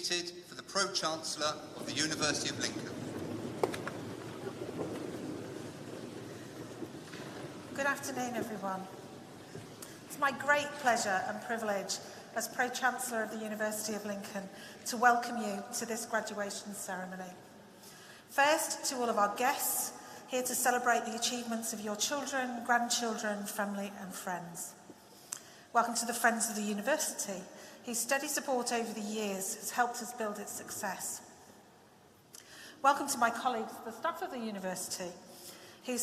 seated for the Pro-Chancellor of the University of Lincoln. Good afternoon, everyone. It's my great pleasure and privilege as Pro-Chancellor of the University of Lincoln to welcome you to this graduation ceremony. First, to all of our guests, here to celebrate the achievements of your children, grandchildren, family and friends. Welcome to the Friends of the University, whose steady support over the years has helped us build its success. Welcome to my colleagues, the staff of the University, through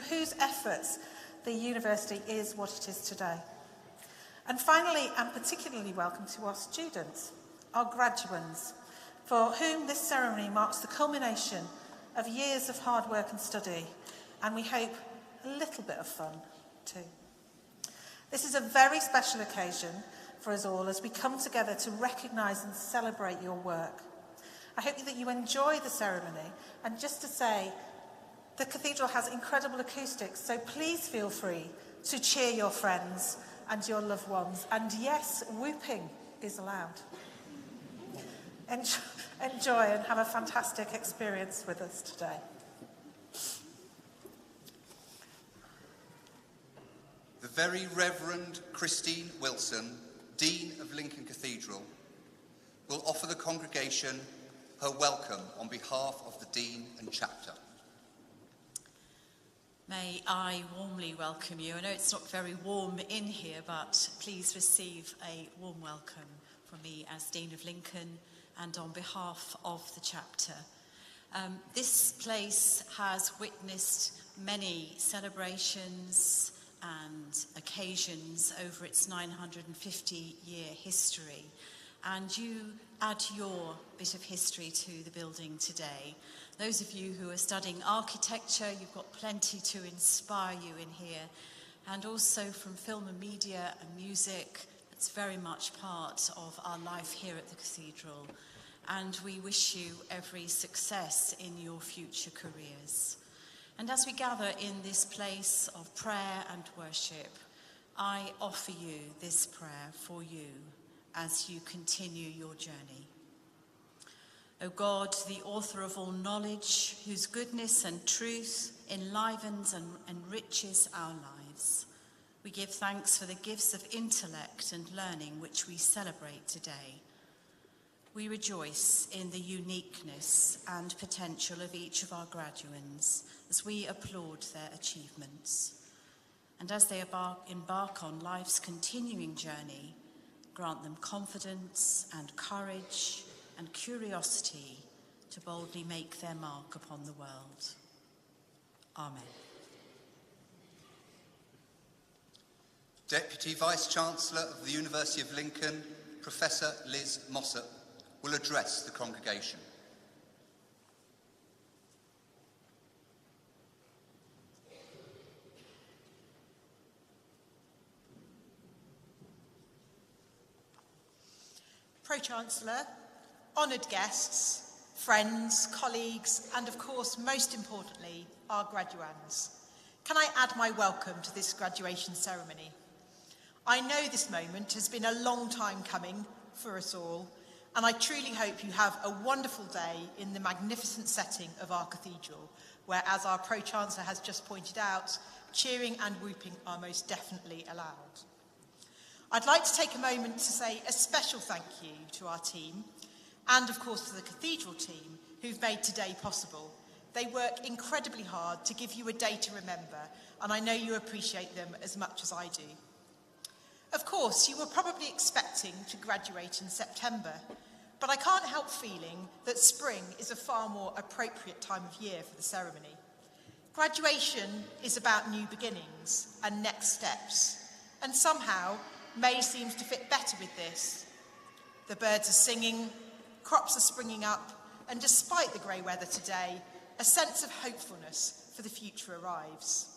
whose efforts the University is what it is today. And finally, and particularly welcome to our students, our graduands, for whom this ceremony marks the culmination of years of hard work and study, and we hope a little bit of fun too. This is a very special occasion for us all as we come together to recognise and celebrate your work. I hope that you enjoy the ceremony, and just to say, the cathedral has incredible acoustics, so please feel free to cheer your friends and your loved ones, and yes, whooping is allowed. Enjoy and have a fantastic experience with us today. The Very Reverend Christine Wilson, Dean of Lincoln Cathedral, will offer the congregation her welcome on behalf of the Dean and Chapter. May I warmly welcome you. I know it's not very warm in here, but please receive a warm welcome from me as Dean of Lincoln and on behalf of the chapter. This place has witnessed many celebrations and occasions over its 950-year history, and you add your bit of history to the building today. Those of you who are studying architecture, you've got plenty to inspire you in here, and also from film and media and music. It's very much part of our life here at the cathedral, and we wish you every success in your future careers. And as we gather in this place of prayer and worship, I offer you this prayer for you as you continue your journey. O God, the author of all knowledge, whose goodness and truth enlivens and enriches our lives, we give thanks for the gifts of intellect and learning which we celebrate today. We rejoice in the uniqueness and potential of each of our graduands as we applaud their achievements. And as they embark on life's continuing journey, grant them confidence and courage and curiosity to boldly make their mark upon the world. Amen. Deputy Vice-Chancellor of the University of Lincoln, Professor Liz Mossop, will address the congregation. Pro-Chancellor, honoured guests, friends, colleagues, and of course, most importantly, our graduands, can I add my welcome to this graduation ceremony? I know this moment has been a long time coming for us all, and I truly hope you have a wonderful day in the magnificent setting of our cathedral, where, as our Pro-Chancellor has just pointed out, cheering and whooping are most definitely allowed. I'd like to take a moment to say a special thank you to our team, and of course to the cathedral team who've made today possible. They work incredibly hard to give you a day to remember, and I know you appreciate them as much as I do. Of course, you were probably expecting to graduate in September, but I can't help feeling that spring is a far more appropriate time of year for the ceremony. Graduation is about new beginnings and next steps, and somehow May seems to fit better with this. The birds are singing, crops are springing up, and despite the grey weather today, a sense of hopefulness for the future arrives.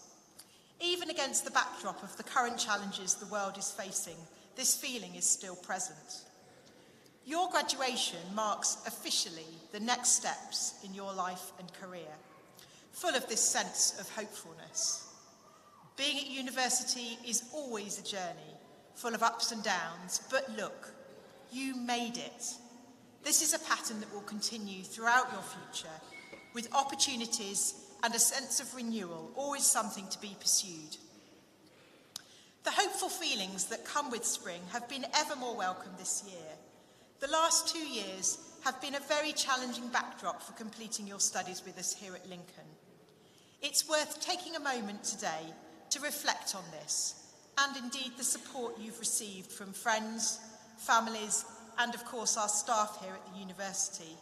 Even against the backdrop of the current challenges the world is facing, this feeling is still present. Your graduation marks officially the next steps in your life and career, full of this sense of hopefulness. Being at university is always a journey, full of ups and downs, but look, You made it. This is a pattern that will continue throughout your future, with opportunities and a sense of renewal, always something to be pursued. The hopeful feelings that come with spring have been ever more welcome this year. The last 2 years have been a very challenging backdrop for completing your studies with us here at Lincoln. It's worth taking a moment today to reflect on this, and indeed the support you've received from friends, families, and of course our staff here at the university.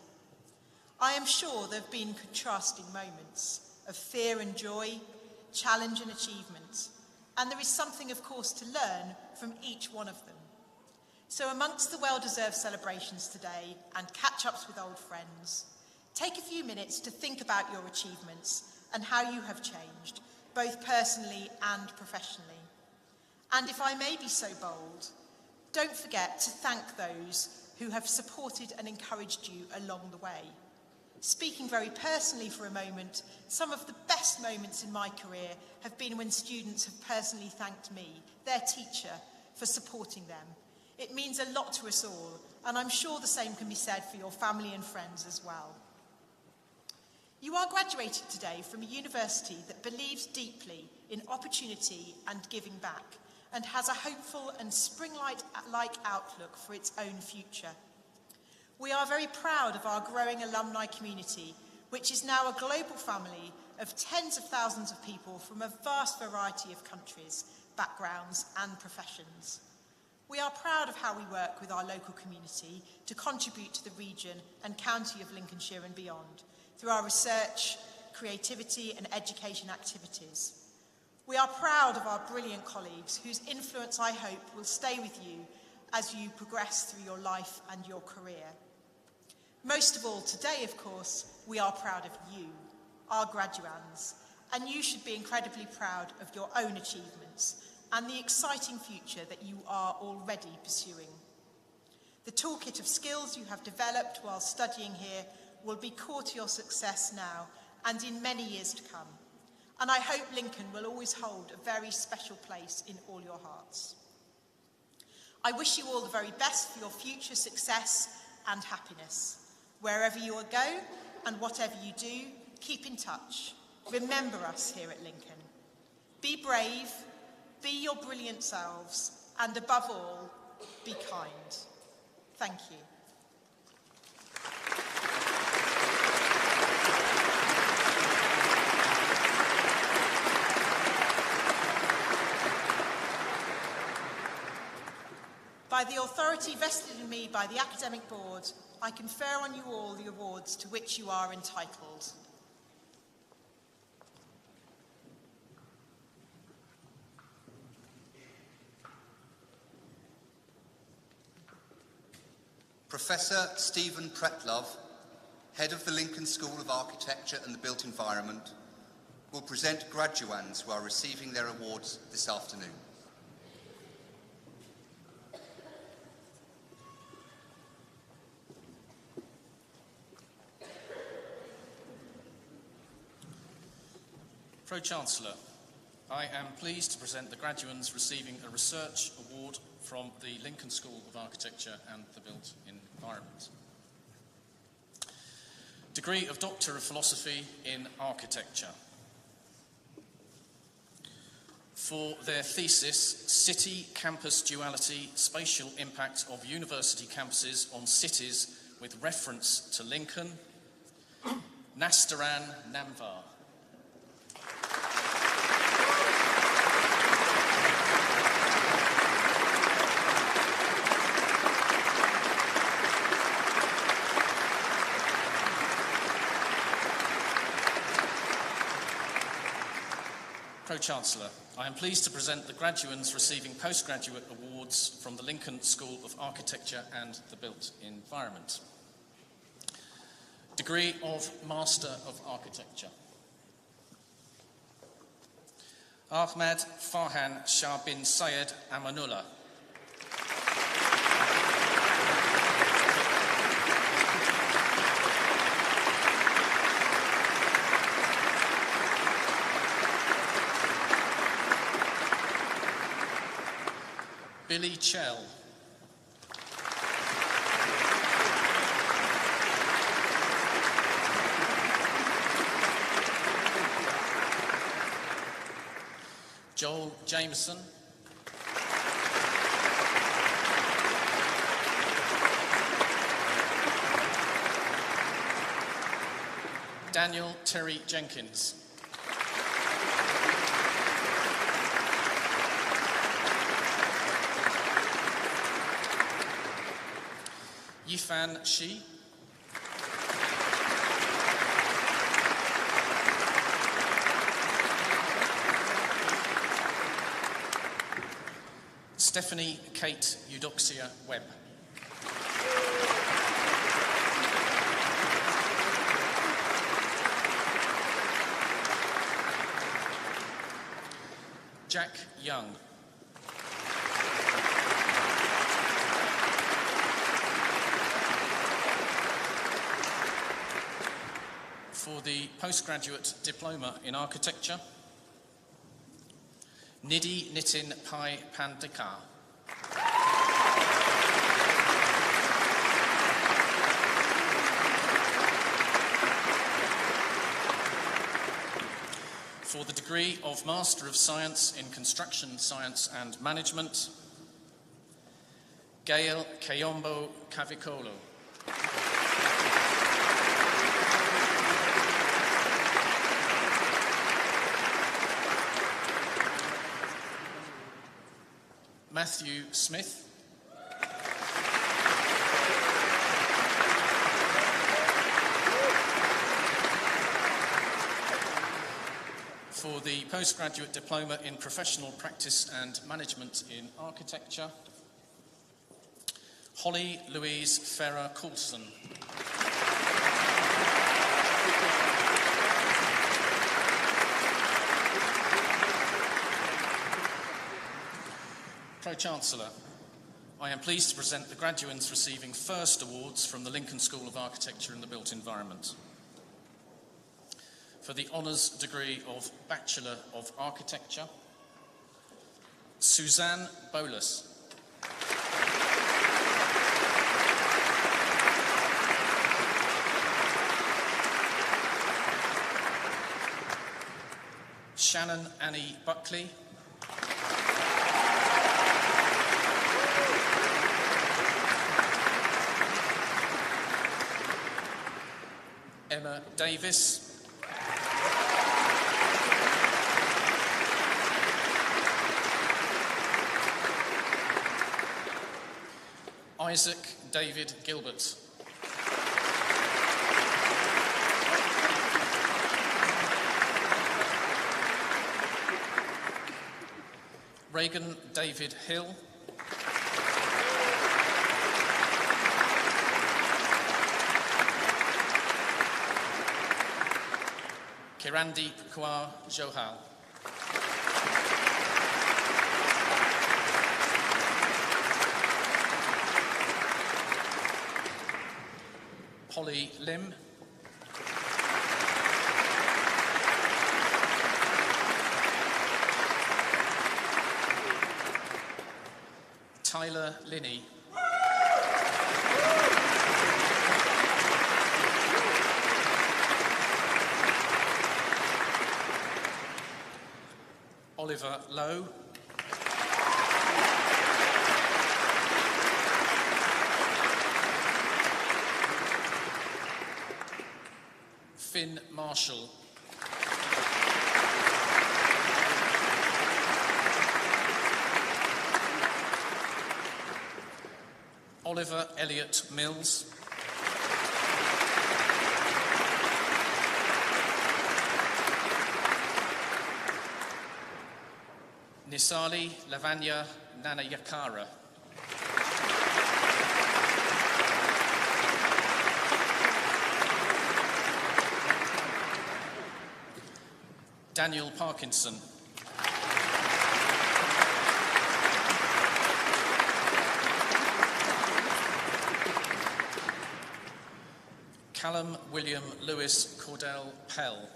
I am sure there have been contrasting moments of fear and joy, challenge and achievement, and there is something, of course, to learn from each one of them. So amongst the well-deserved celebrations today and catch-ups with old friends, take a few minutes to think about your achievements and how you have changed, both personally and professionally. And if I may be so bold, don't forget to thank those who have supported and encouraged you along the way. Speaking very personally for a moment, some of the best moments in my career have been when students have personally thanked me, their teacher, for supporting them. It means a lot to us all, and I'm sure the same can be said for your family and friends as well. You are graduated today from a university that believes deeply in opportunity and giving back, and has a hopeful and spring-like outlook for its own future. We are very proud of our growing alumni community, which is now a global family of tens of thousands of people from a vast variety of countries, backgrounds and professions. We are proud of how we work with our local community to contribute to the region and county of Lincolnshire and beyond through our research, creativity and education activities. We are proud of our brilliant colleagues whose influence, I hope, will stay with you as you progress through your life and your career. Most of all, today, of course, we are proud of you, our graduands, and you should be incredibly proud of your own achievements and the exciting future that you are already pursuing. The toolkit of skills you have developed while studying here will be core to your success now and in many years to come. And I hope Lincoln will always hold a very special place in all your hearts. I wish you all the very best for your future success and happiness. Wherever you will go and whatever you do, keep in touch. Remember us here at Lincoln. Be brave, be your brilliant selves, and above all, be kind. Thank you. By the authority vested in me by the Academic Board, I confer on you all the awards to which you are entitled. Professor Stephen Pretlove, Head of the Lincoln School of Architecture and the Built Environment, will present graduands who are receiving their awards this afternoon. Pro-Chancellor, I am pleased to present the graduands receiving a research award from the Lincoln School of Architecture and the Built Environment. Degree of Doctor of Philosophy in Architecture. For their thesis, City Campus Duality, Spatial Impact of University Campuses on Cities with Reference to Lincoln, Nastaran Namvar. Pro-Chancellor, I am pleased to present the graduands receiving postgraduate awards from the Lincoln School of Architecture and the Built Environment. Degree of Master of Architecture. Ahmad Farhan Shah bin Sayed Amanullah. Billy Chell. Joel Jameson, Daniel Terry Jenkins, Yifan Shi, Stephanie Kate Eudoxia Webb, Jack Young, for the postgraduate diploma in architecture, Nidhi Nitin Pai Pandikar, for the degree of Master of Science in Construction Science and Management, Gail Kayombo Kavikolo, Matthew Smith, for the postgraduate diploma in professional practice and management in architecture, Holly Louise Ferrer Coulson, Pro-Chancellor, I am pleased to present the graduates receiving first awards from the Lincoln School of Architecture and the Built Environment. For the honours degree of Bachelor of Architecture, Suzanne Bolus, Shannon Annie Buckley, Emma Davis, Isaac David Gilbert, Reagan David Hill, Kirandeep Kaur Johal, Polly Lim, Tyler Linney, Oliver Lowe, Finn Marshall, Oliver Elliott Mills, Nisali Lavanya Nanayakara, Daniel Parkinson, Callum William Lewis Cordell Pell,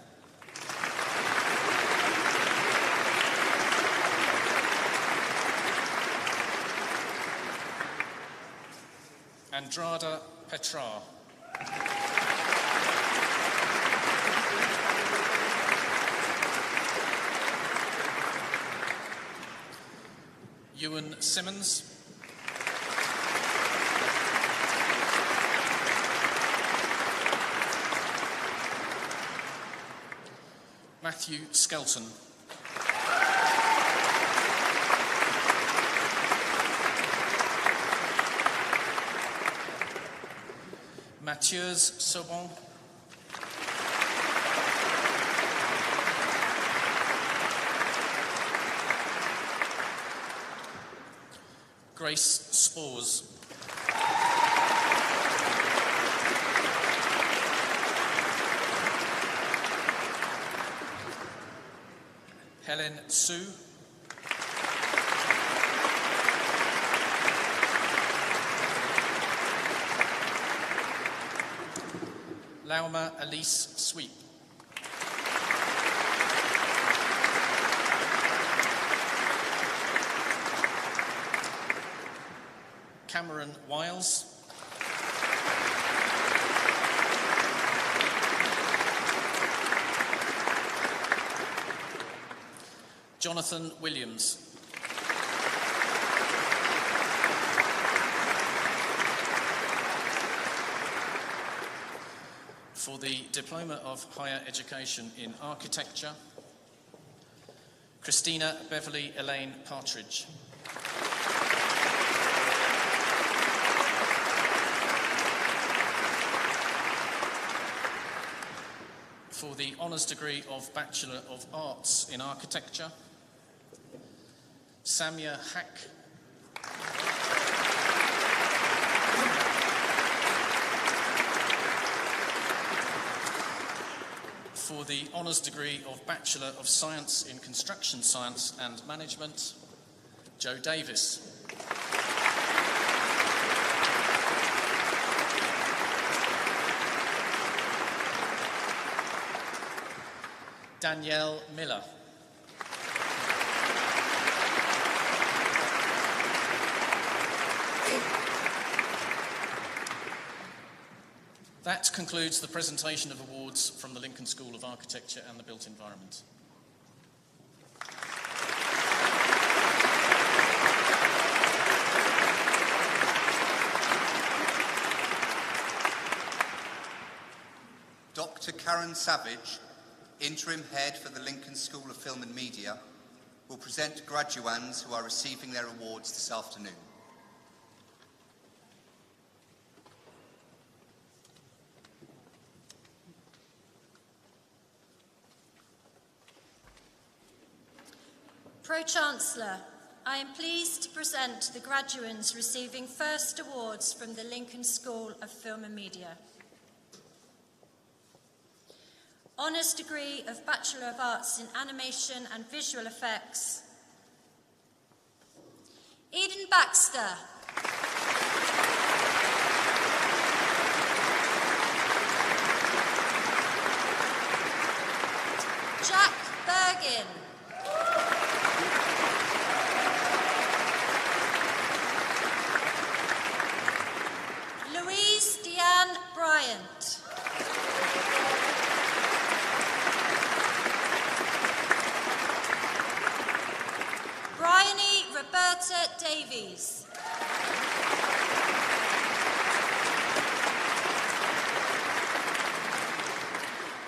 Andrada Petra, Ewan Simmons. Matthew Skelton. Mathieu's Sobon. Grace Spores. Helen Sue. Lauma Elise Sweep. Cameron Wiles. Jonathan Williams. For the Diploma of Higher Education in Architecture, Christina Beverly Elaine Partridge. For the Honours Degree of Bachelor of Arts in Architecture, Samia Hack. For the Honours Degree of Bachelor of Science in Construction Science and Management, Joe Davis. Danielle Miller. That concludes the presentation of awards from the Lincoln School of Architecture and the Built Environment. Dr. Karen Savage, Interim Head for the Lincoln School of Film and Media, will present graduands who are receiving their awards this afternoon. Pro-Chancellor, I am pleased to present the graduands receiving first awards from the Lincoln School of Film and Media. Honours Degree of Bachelor of Arts in Animation and Visual Effects, Eden Baxter. Jack Bergin. Louise Deanne Bryant. Bryony Roberta Davies.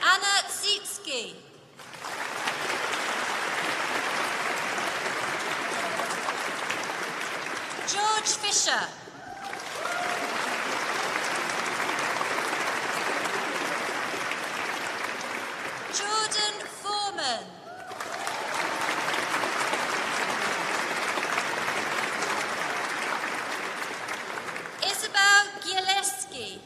Anna Zitsky. George Fisher. Jordan Foreman. Isabel Gieleski.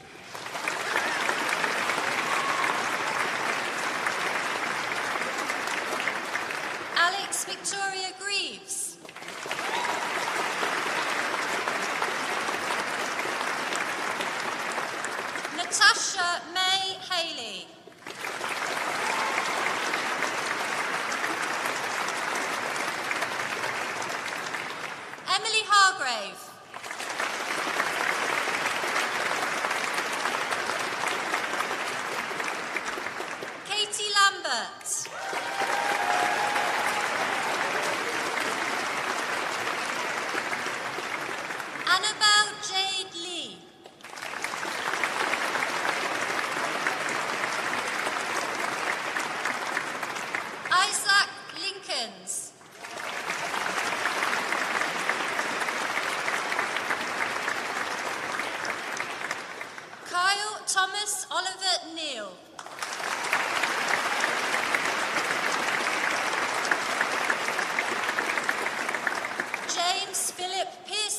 Alex Victoria Greaves. Natasha May Haley. Emily Hargrave. Katie Lambert.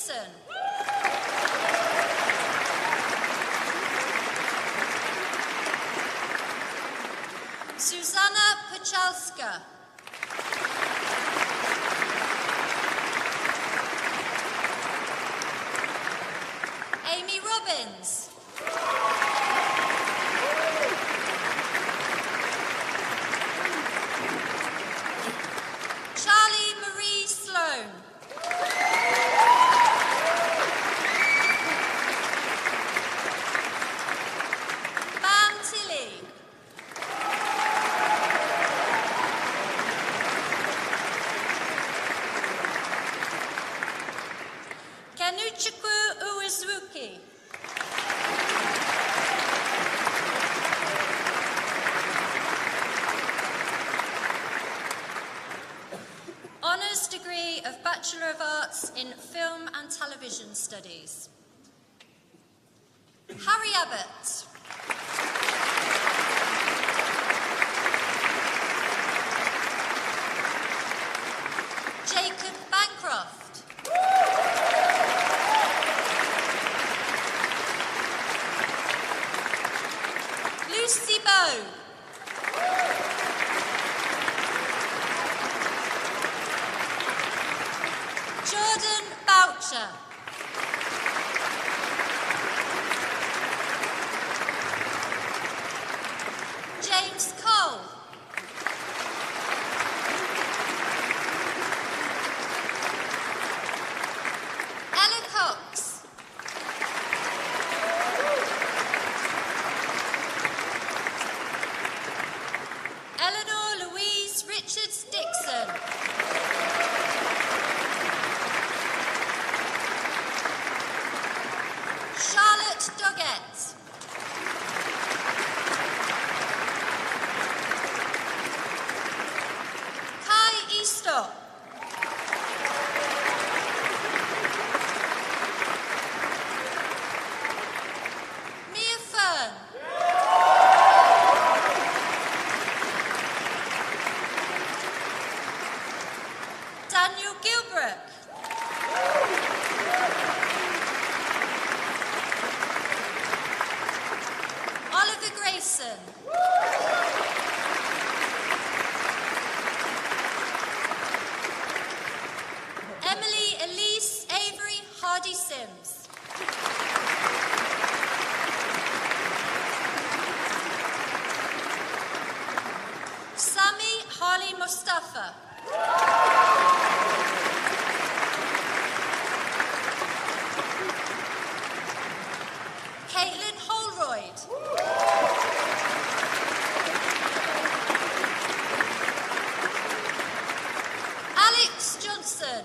Wilson. Susanna Pachalska. Amy Robbins. Charlie Marie Sloan. Bam Tilly. Kenuchukwu Uwizwuki. Honours degree of Bachelor of Arts in Film and Television Studies. Harry Abbott. Jacob Bancroft. Lucy Bowe. Jordan Boucher. James Cole. Ella Cox. Eleanor Louise Richards Dixon. Charlotte Doggett. Kai Eastop. Mia Fern. Daniel Gilbrook. Oliver Grayson. Emily Elise Avery Hardy Sims. Sami Harley Mustafa. Caitlin Holroyd. Alex Johnson.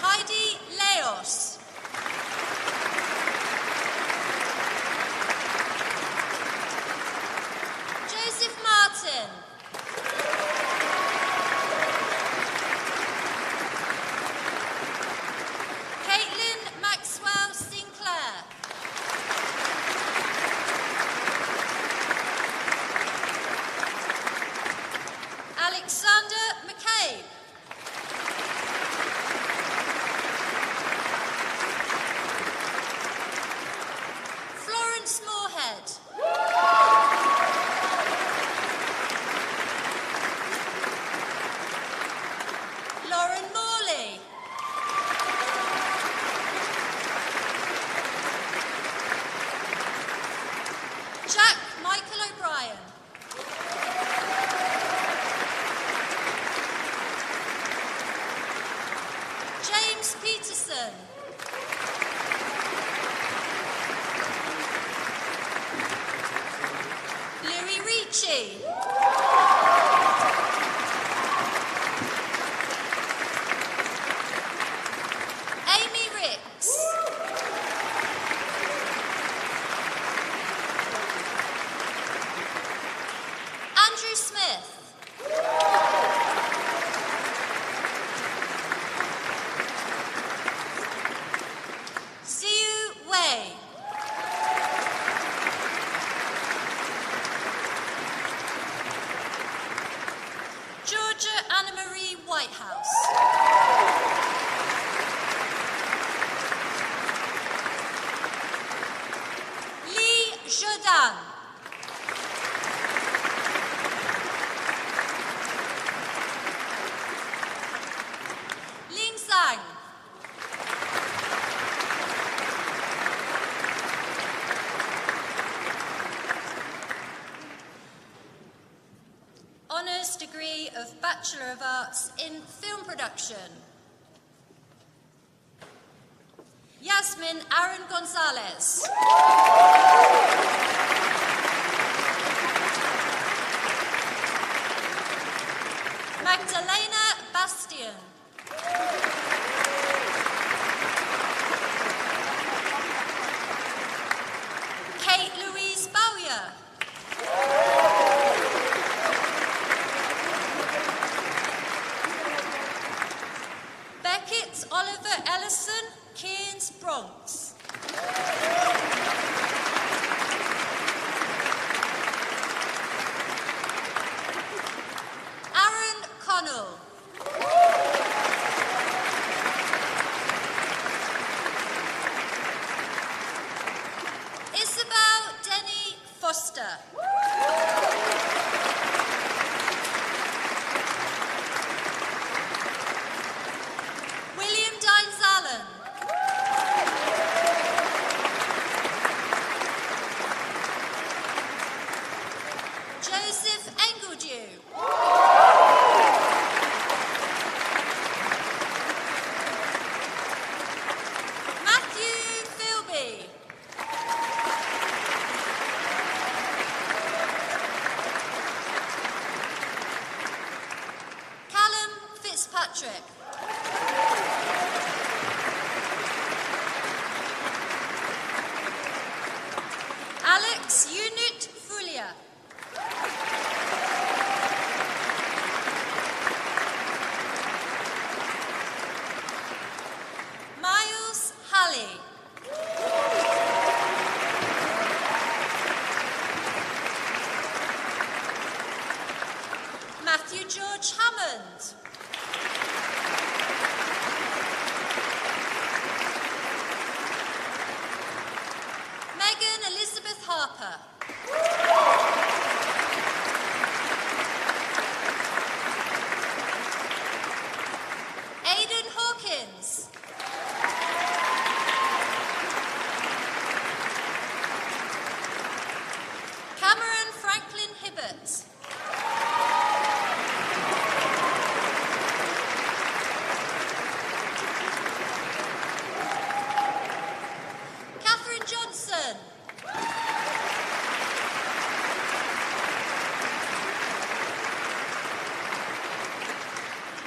Heidi Leos. Joseph Martin. Caitlin Maxwell Sinclair. Alexander McCabe. Florence Moorhead. Lauren Morley. Jack Michael O'Brien. James Peterson. Louis Ricci. Amy Ricks. Andrew Smith. Siu Wei. Bachelor of Arts in Film Production. Yasmin Aaron Gonzalez. Magdalena Bastian. Kate Louise Bowyer. Beckett Oliver Ellison, Cairns, Bronx. Aaron Connell. Isabel Denny Foster. William Dines Allen. Joseph Engledew. Matthew Philby. Callum Fitzpatrick. Alex Unit Fulia. Miles Halley. Matthew George Hammond. Megan Elizabeth Harper. Aidan Hawkins. Cameron Franklin Hibbert. Catherine Johnson.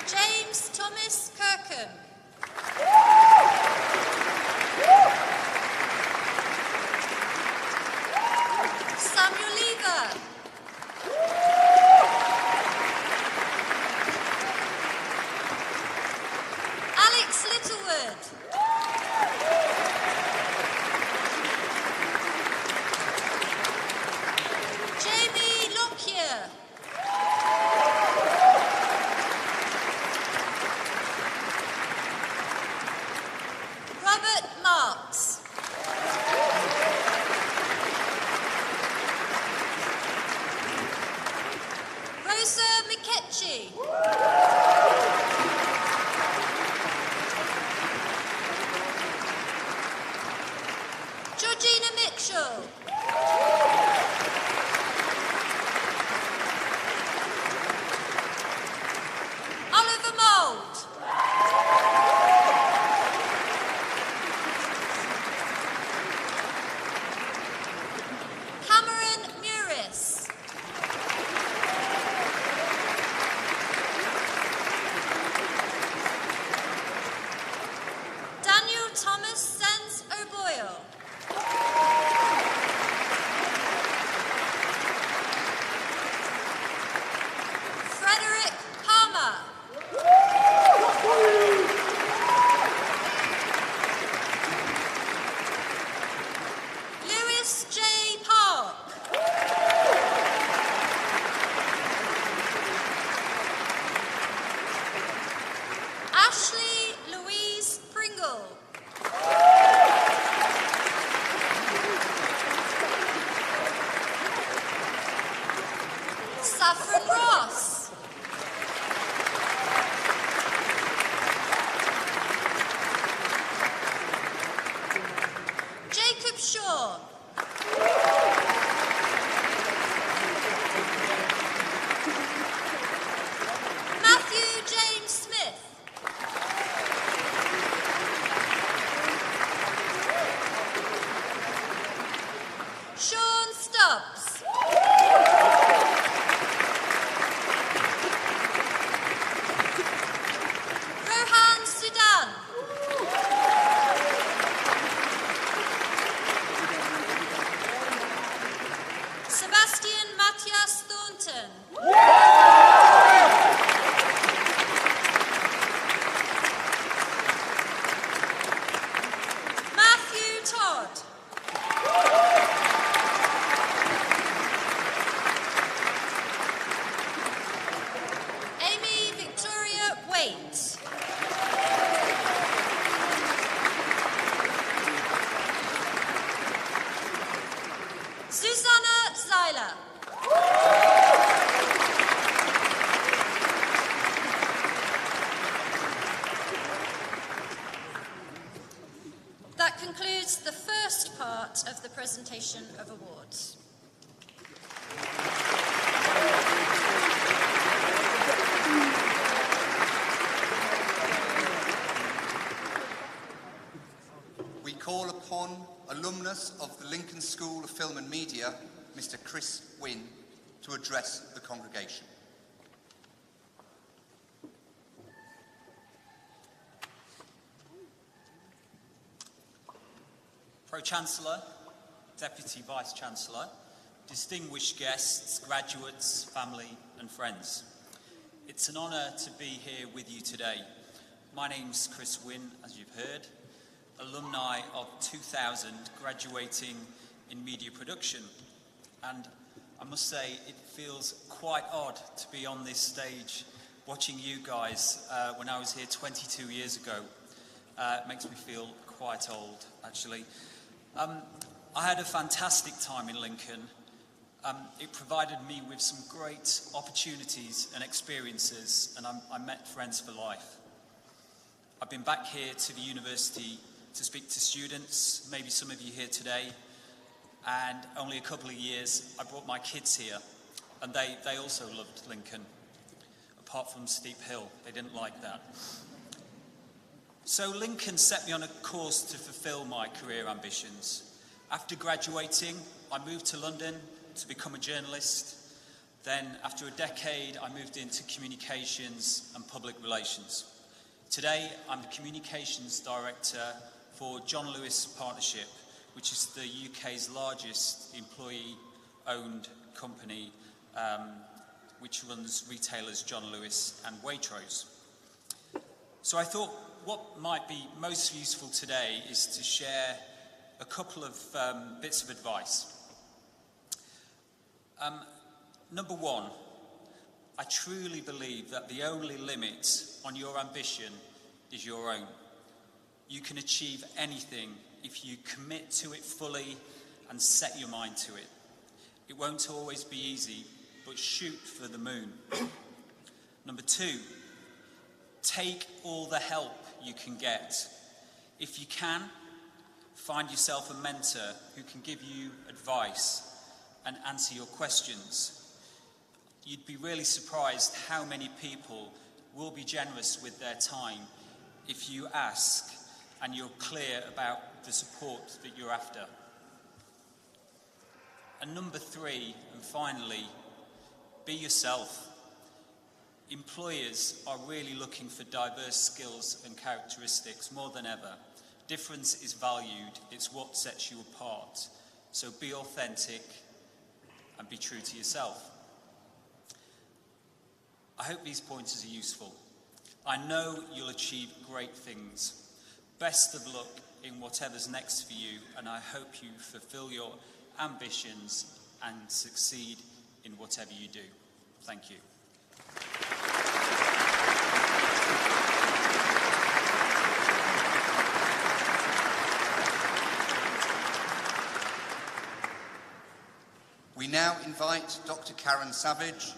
James Thomas Kirkham. Samuel Lever. Alex Littlewood. Jamie Lockyer. Robert Marks. Rosa McKetchie. Georgina Mitchell. Oliver Mould. Cameron Muris. Daniel Thomas Sens O'Boyle. Frederick Palmer. Lewis J. Park. Ashley Louise Pringle. Saffron Ross. Jacob Shaw. Stubbs. Rohan Sudan. Sebastian Matthias Thornton. Matthew Todd. Amy Victoria Waite. Susanna Zeiler. That concludes the first part of the presentation of awards. We call upon alumnus of the Lincoln School of Film and Media, Mr. Chris Wynne, to address the congregation. Pro-Chancellor, Deputy Vice-Chancellor, distinguished guests, graduates, family and friends. It's an honour to be here with you today. My name's Chris Wynne, as you've heard, alumni of 2000, graduating in media production. And I must say, it feels quite odd to be on this stage watching you guys when I was here 22 years ago. It makes me feel quite old, actually. I had a fantastic time in Lincoln. It provided me with some great opportunities and experiences, and I met friends for life. I've been back here to the university to speak to students, maybe some of you here today, and only a couple of years I brought my kids here, and they also loved Lincoln, apart from Steep Hill. They didn't like that. So Lincoln set me on a course to fulfill my career ambitions. After graduating, I moved to London to become a journalist. Then, after a decade, I moved into communications and public relations. Today, I'm the communications director for John Lewis Partnership, which is the UK's largest employee-owned company, which runs retailers John Lewis and Waitrose. So I thought what might be most useful today is to share a couple of bits of advice. Number one, I truly believe that the only limit on your ambition is your own. You can achieve anything if you commit to it fully and set your mind to it. It won't always be easy, but shoot for the moon. Number two, take all the help you can get. If you can, find yourself a mentor who can give you advice and answer your questions. You'd be really surprised how many people will be generous with their time if you ask and you're clear about the support that you're after. And number three, and finally, be yourself. Employers are really looking for diverse skills and characteristics more than ever. Difference is valued, it's what sets you apart. So be authentic and be true to yourself. I hope these pointers are useful. I know you'll achieve great things. Best of luck in whatever's next for you, and I hope you fulfill your ambitions and succeed in whatever you do. Thank you. We now invite Dr. Karen Savage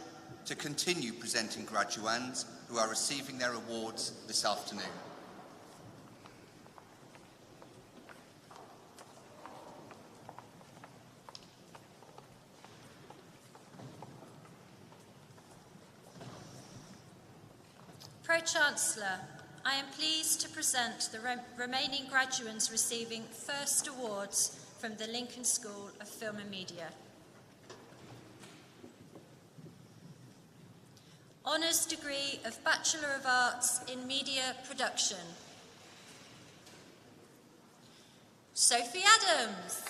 to continue presenting graduands who are receiving their awards this afternoon. Pro-Chancellor, I am pleased to present the remaining graduands receiving first awards from the Lincoln School of Film and Media. Honours degree of Bachelor of Arts in Media Production. Sophie Adams.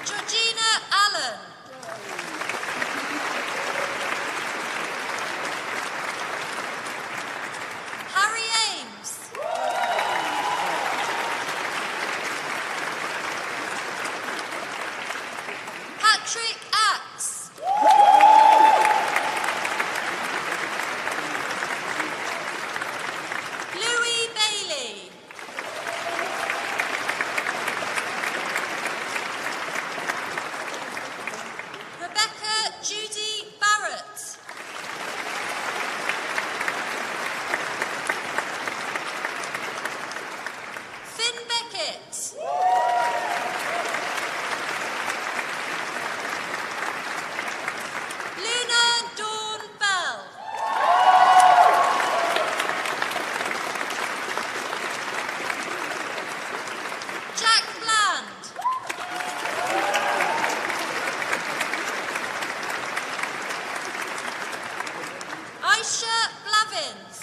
Georgina Allen. Harry Ames. Patrick Axe. Louis Bailey. Rebecca Judy Barrett. Finn Beckett. Luna Dawn Bell. Jack Bland. Aisha Blavins.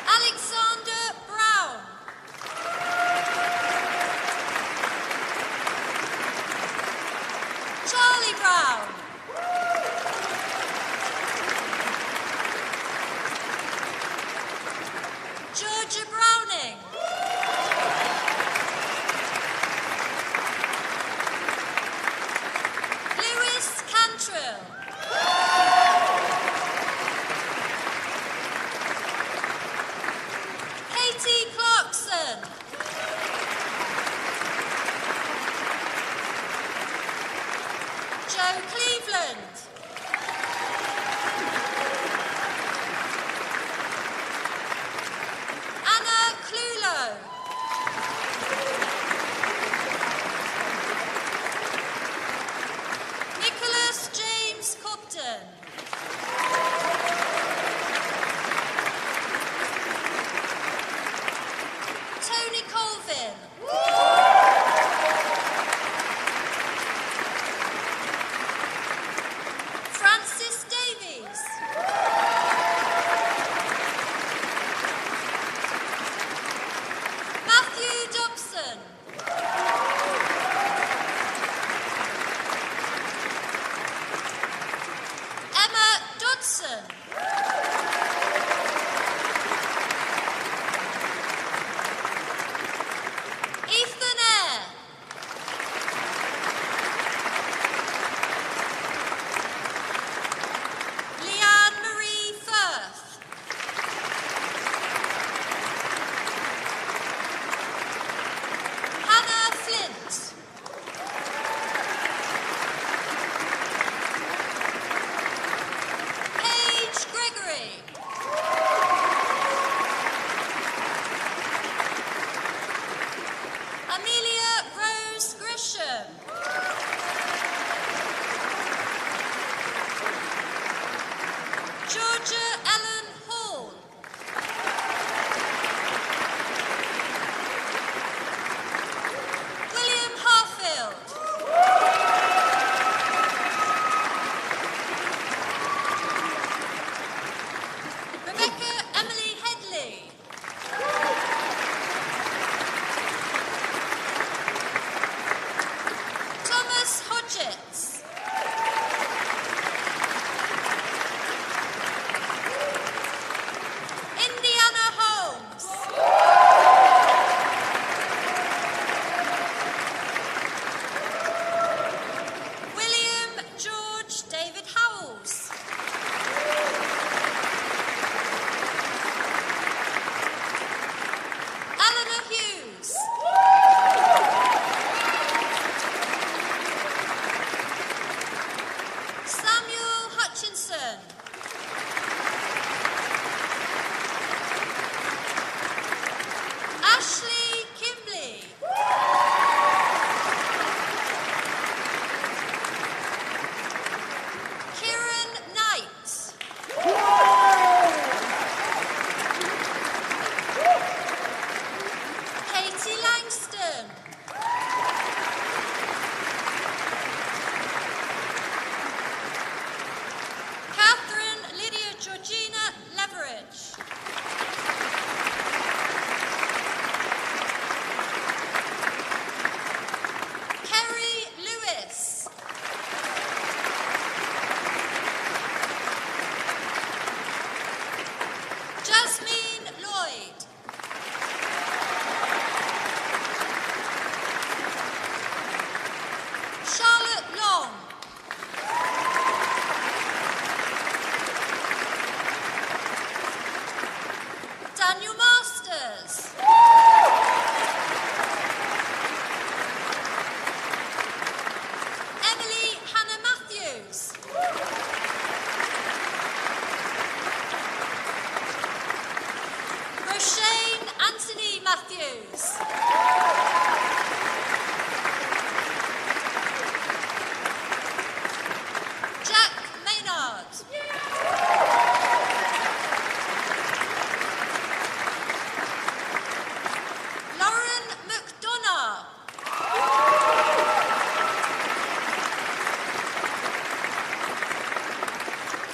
Alexander Brown. Charlie Brown. Georgia Browning. Lewis Cantrill. Katie Clarkson. Joe Cleveland. Anna Clulo. Nicholas James Cobden. Tony Colvin. Francis Davies. Matthew Dobson. Emma Dodson. Ethan Eyre. Leanne Marie Firth. Hannah Flint. Paige Gregory. Amelia Rose Grisham. Georgia Ellen Hall. William Harfield. Rebecca Emily Headley. Thomas Hodgetts. Indiana Holmes. William George David Howells. Eleanor Hughes. Samuel Hutchinson. Ashley Kimbley. Kieran Knight. Cambridge. Kerry Lewis. Jasmine Lloyd. Charlotte Long. Daniel Masters. Emily Hannah Matthews. Roshane Anthony Matthews. Jack Maynard. Lauren McDonough.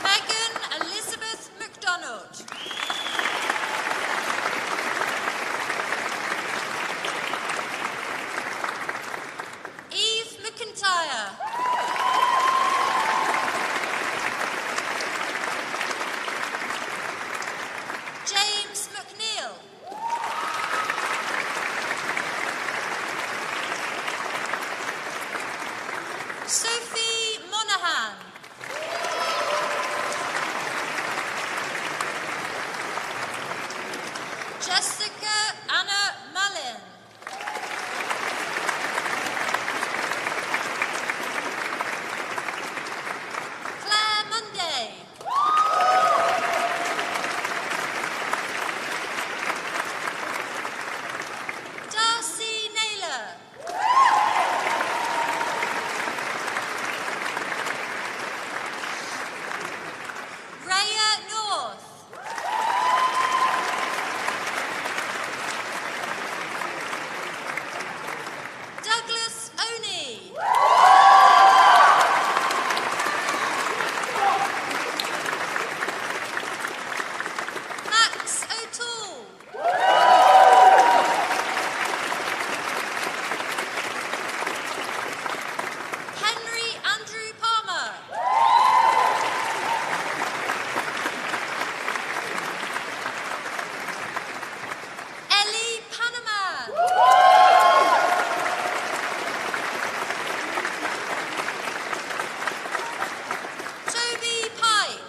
Megan Elizabeth McDonald. Eve McIntyre. James McNeil. Sophie Monaghan. Jessica Anna Mallin. Claire Monday. Darcy Naylor. Raya North. Douglas Oney. Max O'Toole. Henry Andrew Palmer. Ellie Panaman. Toby Pike.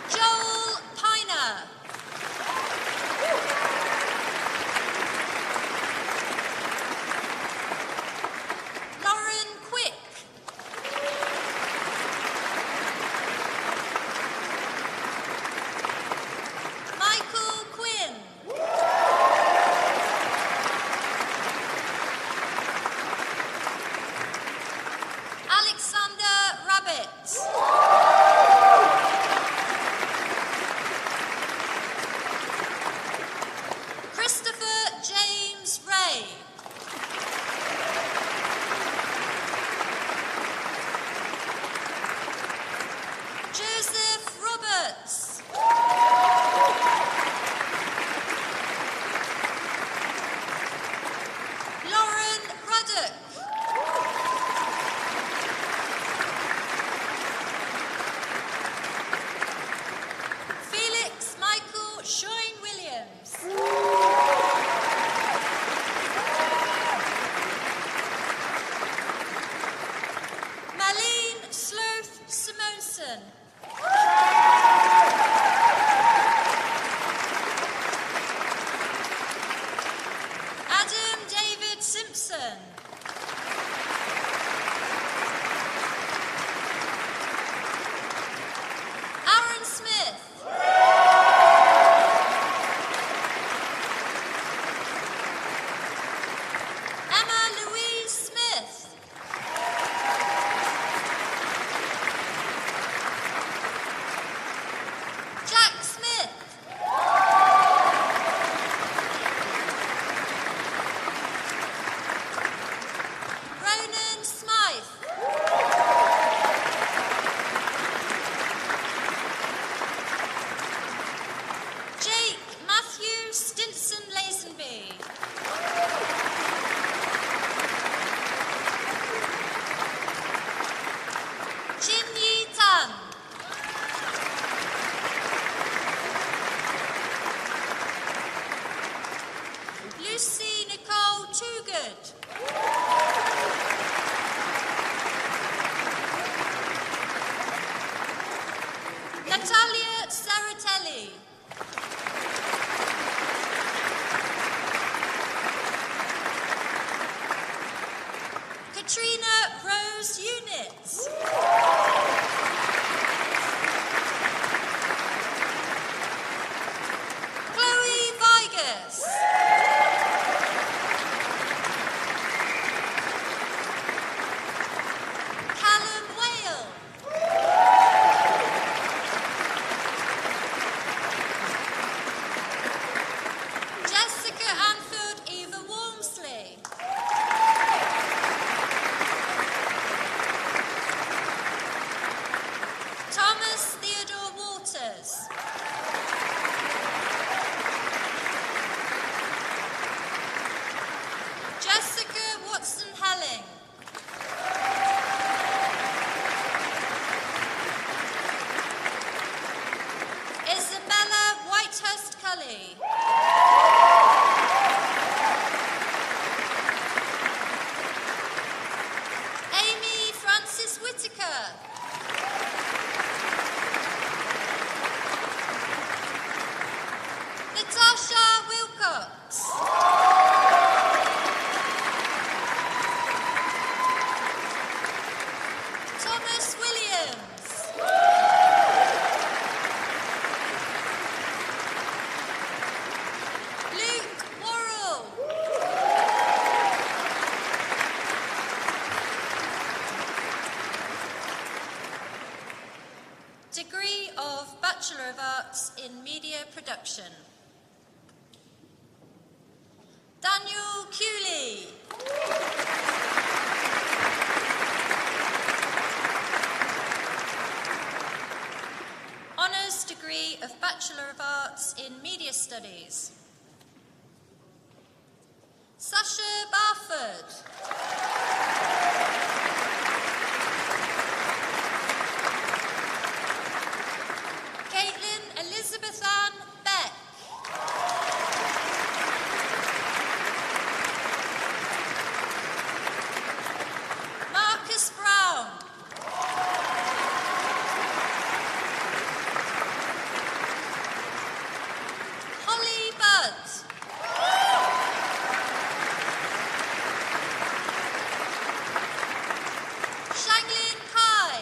Joel Piner. Lauren Quick. Michael Quinn. Alexander Rabbit. Christopher James Ray. Joseph Roberts. Lauren Ruddock. Felix Michael Shoyne Williams. Malene Sloth Simonson. Adam David Simpson. Aaron Smith. Emma Louise Smith. Jack Smith. Kelly. Katrina Rose Units. Chloe Vigas. Callum Whale. Jessica Anfield Eva Walmsley. Thomas Theodore Waters. Jessica Watson Helling. Isabella Whitehurst Cully. Amy Francis Whitaker. Natasha Wilcox. Thomas Williams. Luke Worrell. Degree of Bachelor of Arts in Media Production. Daniel Cooley. Honours degree of Bachelor of Arts in Media Studies. Sasha Barford. Caitlin Elizabeth Ann Beck. Marcus Brown. Holly Budd. Shanglin Kai.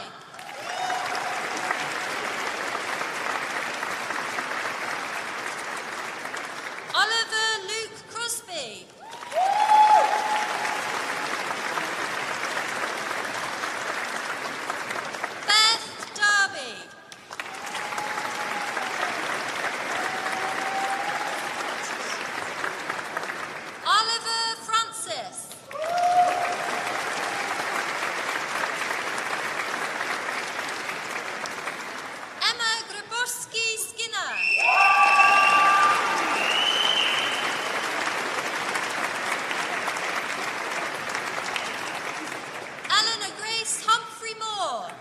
Oliver Luke Crosby. Beth Darby. Oliver Francis. Emma Grabowski Skinner. Eleanor Grace Humphrey Moore.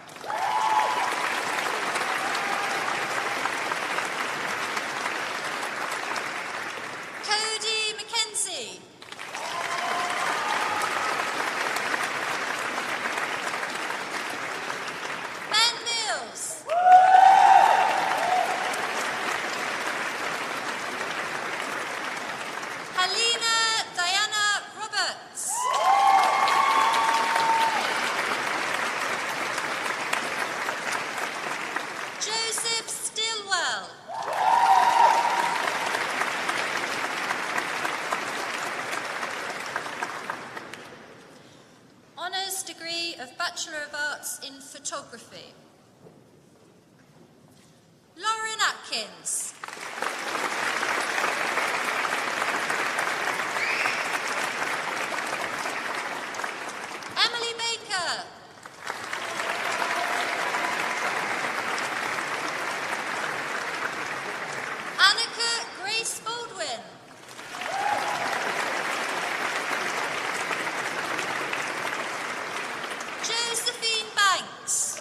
Cody Mackenzie. Ben Mills. Helena Diana Roberts. Joseph Stillwell. Honours degree of Bachelor of Arts in Photography. Lauren Atkins. Emily Baker. Annika Grace Baldwin. Josephine Banks.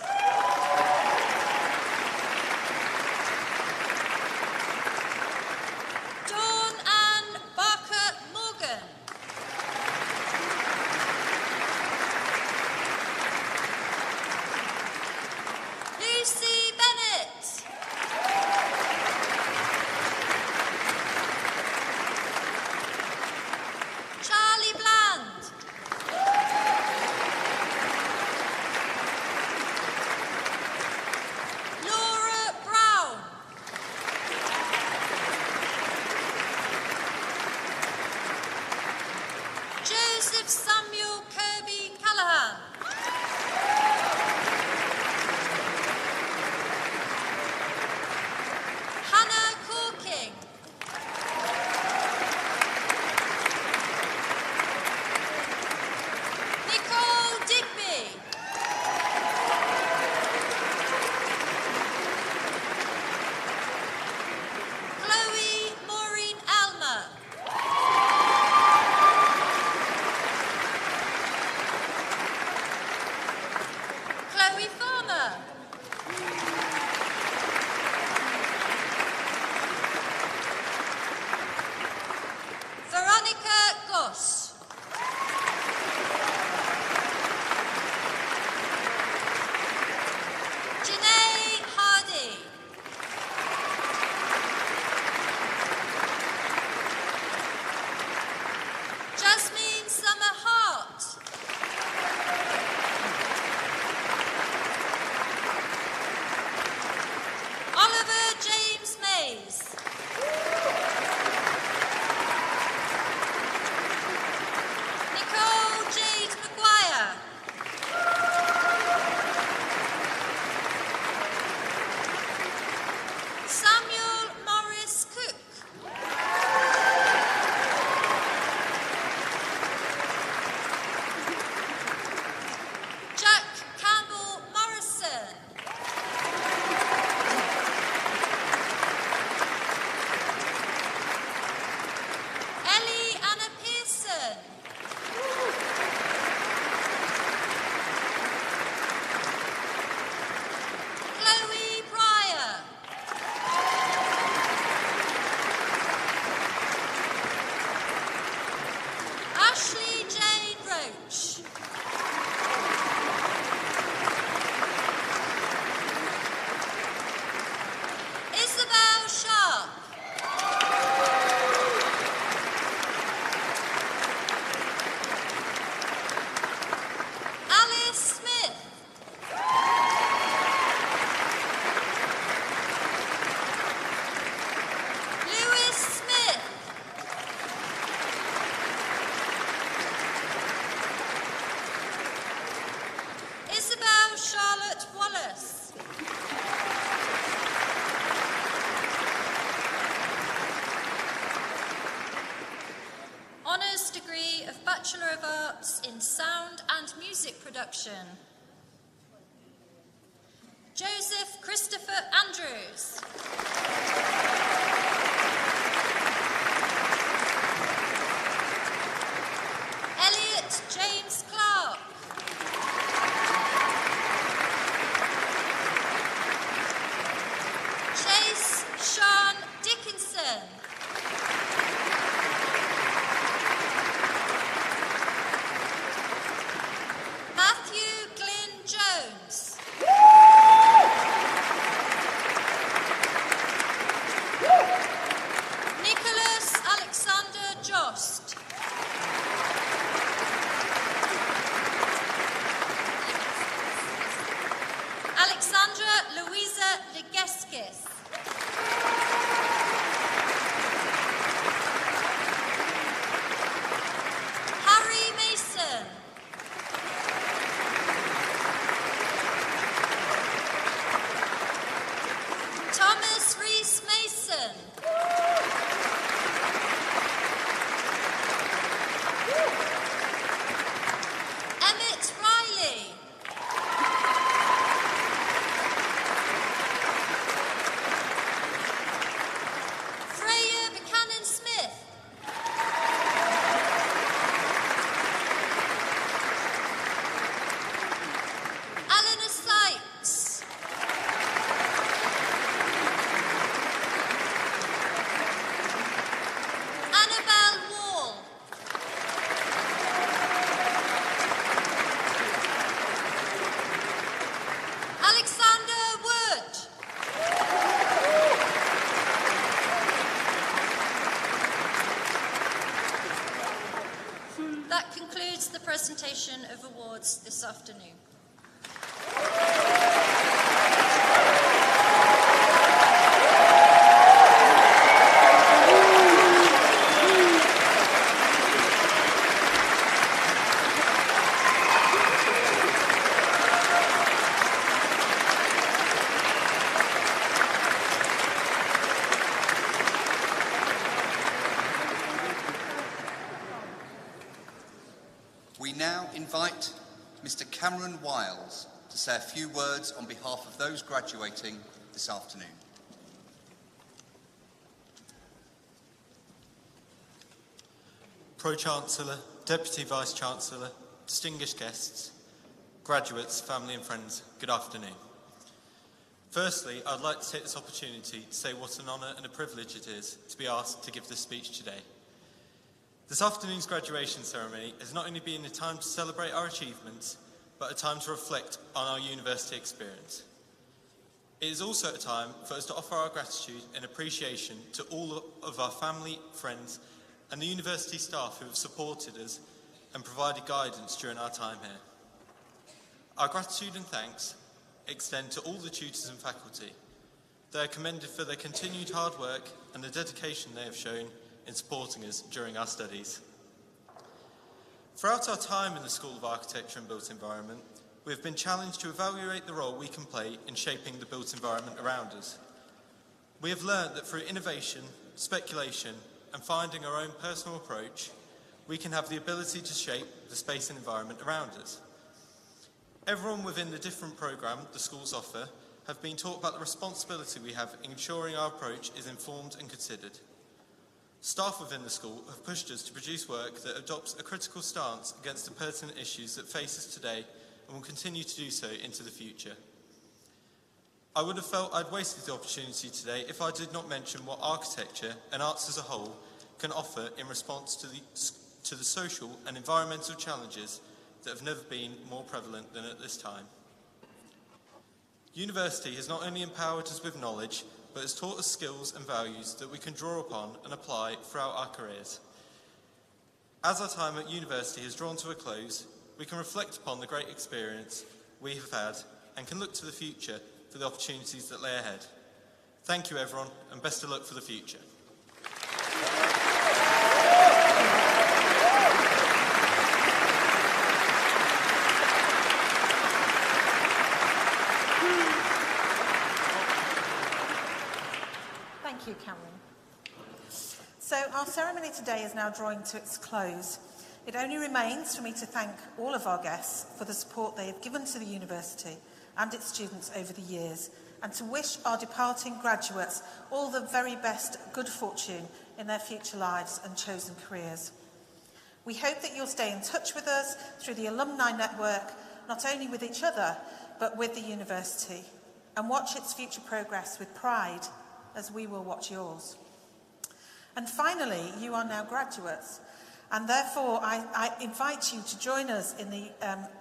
Veronica Goss. Janae Hardy. Jasmine Summer Hart. Oliver James Mays. Nicole Jade Maguire. Samuel Morris Cook. Jack Campbell Morrison. Ellie Anna Pearson. Chloe Pryor. Ashley Jane Roach. Isabel Sharp. Alice Smith. Lewis Smith. Isabel Charlotte Wallace. Honours degree of Bachelor of Arts in Sound and Music Production. Joseph Christopher Andrews. Elliot James Clark. Chase Sean Dickinson. Matthew Glynn Jones. Nicholas Alexander Jost. Alexandra Louisa Ligeskis. Harry Mason. Thomas Rees Mason. Emmett Riley. Freya Buchanan Smith. Eleanor Sykes. Annabelle Wall. Alexander Wood. That concludes the presentation of awards this afternoon. We now invite Mr. Cameron Wiles to say a few words on behalf of those graduating this afternoon. Pro-Chancellor, Deputy Vice-Chancellor, distinguished guests, graduates, family and friends, good afternoon. Firstly, I'd like to take this opportunity to say what an honour and a privilege it is to be asked to give this speech today. This afternoon's graduation ceremony has not only been a time to celebrate our achievements, but a time to reflect on our university experience. It is also a time for us to offer our gratitude and appreciation to all of our family, friends, and the university staff who have supported us and provided guidance during our time here. Our gratitude and thanks extend to all the tutors and faculty. They are commended for their continued hard work and the dedication they have shown in supporting us during our studies. Throughout our time in the School of Architecture and Built Environment, we have been challenged to evaluate the role we can play in shaping the built environment around us. We have learned that through innovation, speculation, and finding our own personal approach, we can have the ability to shape the space and environment around us. Everyone within the different programme the schools offer have been taught about the responsibility we have in ensuring our approach is informed and considered. Staff within the school have pushed us to produce work that adopts a critical stance against the pertinent issues that face us today and will continue to do so into the future. I would have felt I'd wasted the opportunity today if I did not mention what architecture and arts as a whole can offer in response to the social and environmental challenges that have never been more prevalent than at this time. University has not only empowered us with knowledge, but has taught us skills and values that we can draw upon and apply throughout our careers. As our time at university has drawn to a close, we can reflect upon the great experience we have had and can look to the future for the opportunities that lay ahead. Thank you everyone, and best of luck for the future. Thank you, Cameron. So our ceremony today is now drawing to its close. It only remains for me to thank all of our guests for the support they have given to the university and its students over the years, and to wish our departing graduates all the very best good fortune in their future lives and chosen careers. We hope that you'll stay in touch with us through the alumni network, not only with each other, but with the university, and watch its future progress with pride, as we will watch yours. And finally, you are now graduates, and therefore I invite you to join us in the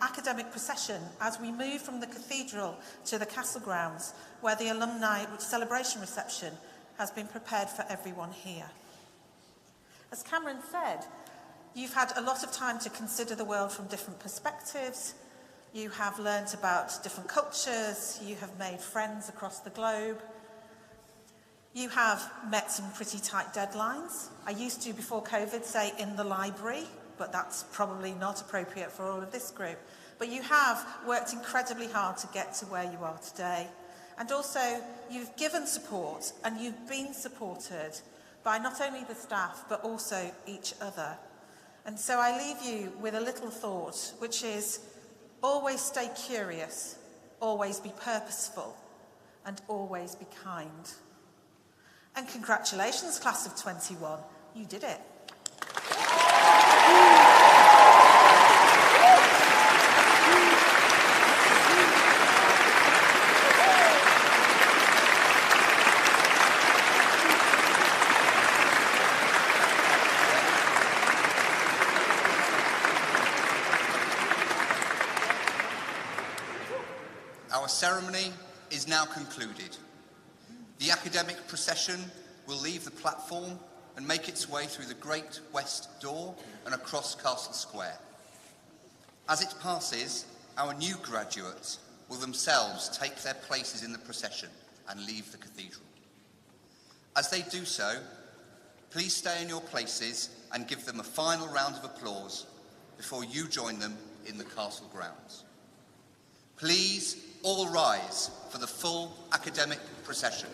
academic procession as we move from the cathedral to the castle grounds, where the alumni celebration reception has been prepared for everyone here. As Cameron said, you've had a lot of time to consider the world from different perspectives. You have learnt about different cultures. You have made friends across the globe. You have met some pretty tight deadlines. I used to, before COVID, say in the library, but that's probably not appropriate for all of this group. But you have worked incredibly hard to get to where you are today. And also, you've given support, and you've been supported by not only the staff, but also each other. And so I leave you with a little thought, which is always stay curious, always be purposeful, and always be kind. And congratulations, class of 21, you did it. Our ceremony is now concluded. The academic procession will leave the platform and make its way through the Great West Door and across Castle Square. As it passes, our new graduates will themselves take their places in the procession and leave the cathedral. As they do so, please stay in your places and give them a final round of applause before you join them in the castle grounds. Please all rise for the full academic procession.